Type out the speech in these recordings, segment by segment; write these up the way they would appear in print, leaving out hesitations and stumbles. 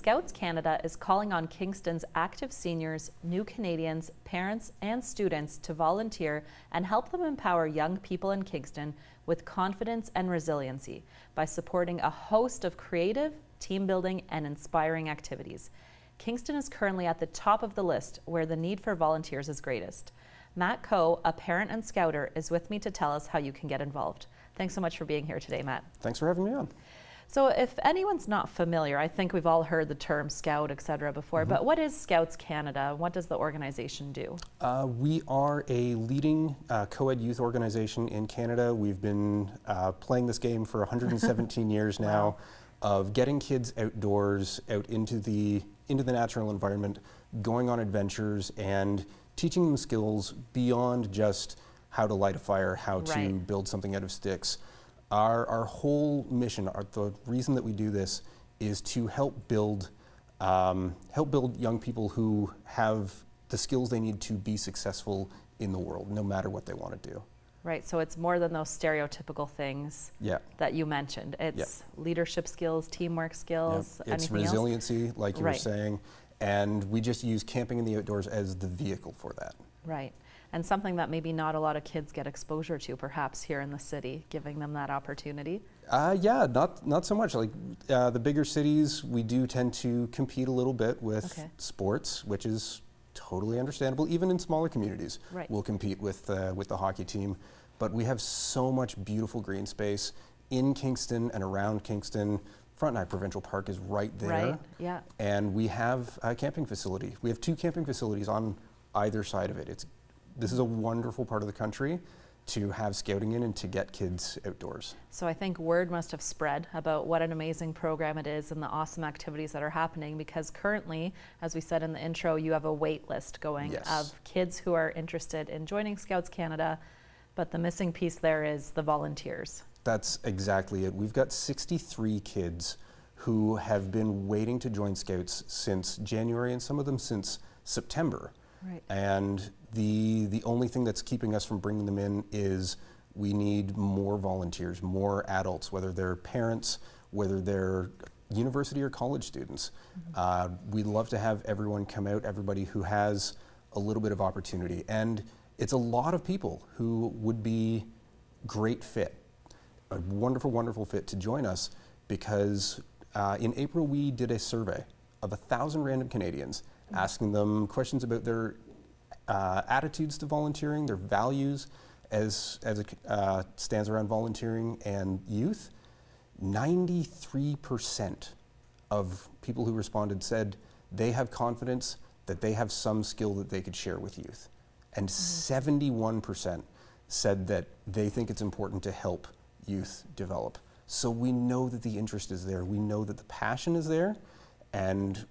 Scouts Canada is calling on Kingston's active seniors, new Canadians, parents, and students to volunteer and help them empower young people in Kingston with confidence and resiliency by supporting a host of creative, team building, and inspiring activities. Kingston is currently at the top of the list where the need for volunteers is greatest. Matt Coe, a parent and scouter, is with me to tell us how you can get involved. Thanks so much for being here today, Matt. Thanks for having me on. So if anyone's not familiar, I think we've all heard the term Scout, et cetera, before, but what is Scouts Canada? What does the organization do? We are a leading co-ed youth organization in Canada. We've been playing this game for 117 years now. Wow. Of getting kids outdoors, out into the natural environment, going on adventures, and teaching them skills beyond just how to light a fire, how to build something out of sticks. Our whole mission, the reason that we do this, is to help build young people who have the skills they need to be successful in the world, no matter what they want to do. Right, so it's more than those stereotypical things that you mentioned. It's leadership skills, teamwork skills, It's resiliency, like you were saying, and we just use camping in the outdoors as the vehicle for that. Right. And something that maybe not a lot of kids get exposure to, perhaps here in the city, giving them that opportunity. Not so much. Like the bigger cities, we do tend to compete a little bit with sports, which is totally understandable. Even in smaller communities, we'll compete with the hockey team. But we have so much beautiful green space in Kingston and around Kingston. Frontenac Provincial Park is right there. And we have a camping facility. We have 2 camping facilities on either side of it. This is a wonderful part of the country to have scouting in and to get kids outdoors. So I think word must have spread about what an amazing program it is and the awesome activities that are happening, because currently, as we said in the intro, you have a wait list going of kids who are interested in joining Scouts Canada, but the missing piece there is the volunteers. That's exactly it. We've got 63 kids who have been waiting to join Scouts since January, and some of them since September. And the only thing that's keeping us from bringing them in is we need more volunteers, more adults, whether they're parents, whether they're university or college students. We'd love to have everyone come out, everybody who has a little bit of opportunity. And it's a lot of people who would be great fit, a wonderful, wonderful fit to join us, because in April we did a survey of 1,000 random Canadians, asking them questions about their attitudes to volunteering, their values as it stands around volunteering and youth. 93% of people who responded said they have confidence that they have some skill that they could share with youth. And 71% said that they think it's important to help youth develop. So we know that the interest is there. We know that the passion is there. And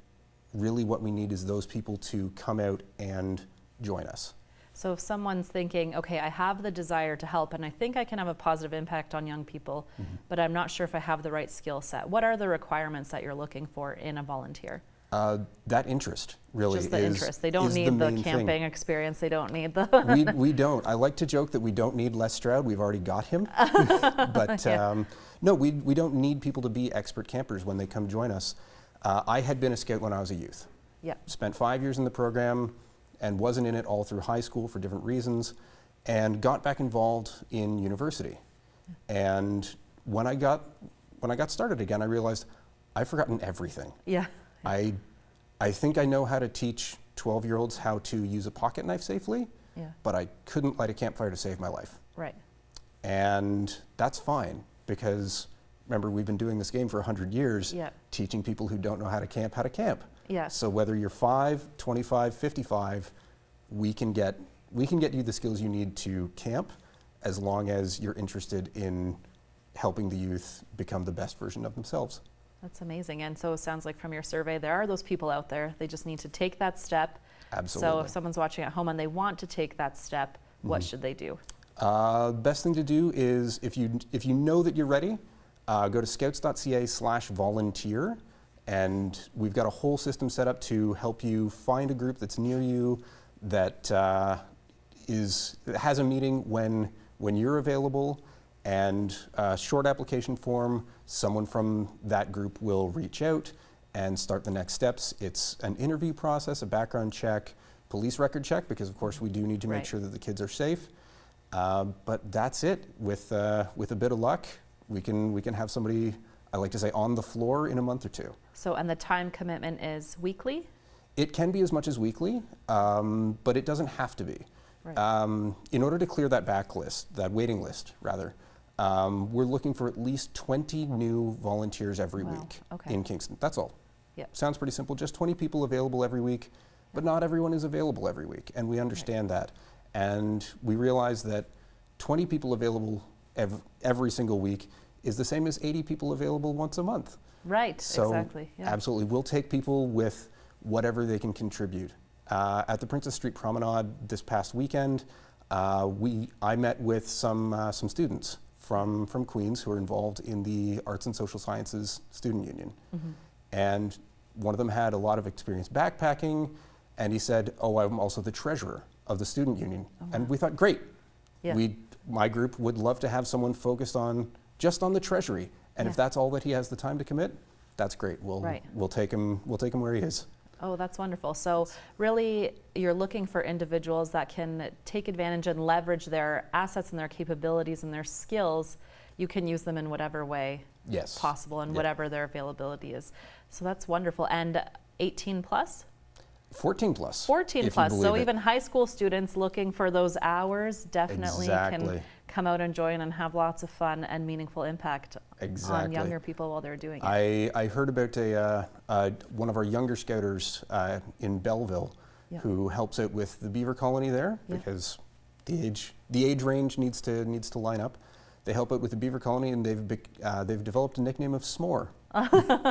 really what we need is those people to come out and join us. So if someone's thinking, okay, I have the desire to help and I think I can have a positive impact on young people, but I'm not sure if I have the right skill set, what are the requirements that you're looking for in a volunteer? That interest really is. Just the interest. They don't need the camping experience. They don't need the... we don't. I like to joke that we don't need Les Stroud. We've already got him. But no, we don't need people to be expert campers when they come join us. I had been a scout when I was a youth. Spent 5 years in the program and wasn't in it all through high school for different reasons, and got back involved in university. And when I got started again, I realized I've forgotten everything. I think I know how to teach 12-year-olds how to use a pocket knife safely, but I couldn't light a campfire to save my life. And that's fine, because remember, we've been doing this game for 100 years, teaching people who don't know how to camp. So whether you're 5, 25, 55, we can get you the skills you need to camp, as long as you're interested in helping the youth become the best version of themselves. That's amazing. And so it sounds like from your survey, there are those people out there. They just need to take that step. Absolutely. So if someone's watching at home and they want to take that step, what should they do? Best thing to do is, if you know that you're ready, go to scouts.ca/volunteer, and we've got a whole system set up to help you find a group that's near you that has a meeting when you're available, and a short application form. Someone from that group will reach out and start the next steps. It's an interview process, a background check, police record check, because of course we do need to make sure that the kids are safe. But that's it. With a bit of luck, we can have somebody, I like to say, on the floor in a month or two. So, and the time commitment is weekly? It can be as much as weekly, but it doesn't have to be. Right. In order to clear that waiting list, we're looking for at least 20 new volunteers every week in Kingston. That's all. Yep. Sounds pretty simple. Just 20 people available every week, but not everyone is available every week, and we understand that. And we realize that 20 people available every single week is the same as 80 people available once a month. Right, so exactly. Yeah. Absolutely. We'll take people with whatever they can contribute. At the Princess Street Promenade this past weekend, I met with some students from Queens who are involved in the Arts and Social Sciences Student Union. Mm-hmm. And one of them had a lot of experience backpacking, and he said, "Oh, I'm also the treasurer of the student union." Oh, wow. And we thought, great. Yeah. My group would love to have someone focused just on the treasury. And if that's all that he has the time to commit, that's great. We'll take him where he is. Oh, that's wonderful. So really, you're looking for individuals that can take advantage and leverage their assets and their capabilities and their skills. You can use them in whatever way possible and whatever their availability is. So that's wonderful. And 18 plus? 14 plus. 14 plus. So even high school students looking for those hours definitely can come out and join and have lots of fun and meaningful impact on younger people while they're doing it. I heard about one of our younger scouters in Belleville who helps out with the beaver colony there because the age range needs to line up. They help out with the beaver colony, and they've developed a nickname of S'more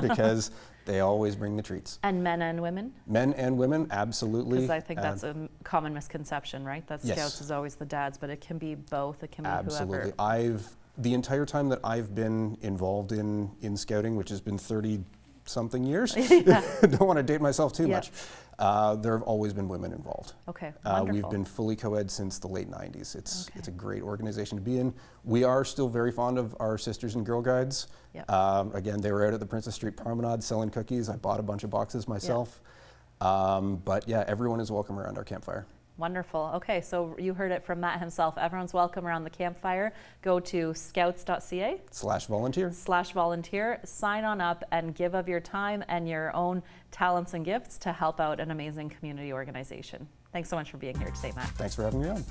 because they always bring the treats. And men and women? Men and women, absolutely. Because I think that's a common misconception, right? That Scouts is always the dads, but it can be both. It can be whoever. Absolutely. The entire time that I've been involved in Scouting, which has been 30-something years, don't want to date myself too much, there have always been women involved. Okay, wonderful. We've been fully co-ed since the late 90s. It's a great organization to be in. We are still very fond of our Sisters and Girl Guides. Again, they were out at the Princess Street Promenade selling cookies. I bought a bunch of boxes myself. But yeah, everyone is welcome around our campfire. Wonderful. Okay, so you heard it from Matt himself. Everyone's welcome around the campfire. Go to scouts.ca/volunteer. Sign on up and give of your time and your own talents and gifts to help out an amazing community organization. Thanks so much for being here today, Matt. Thanks for having me on.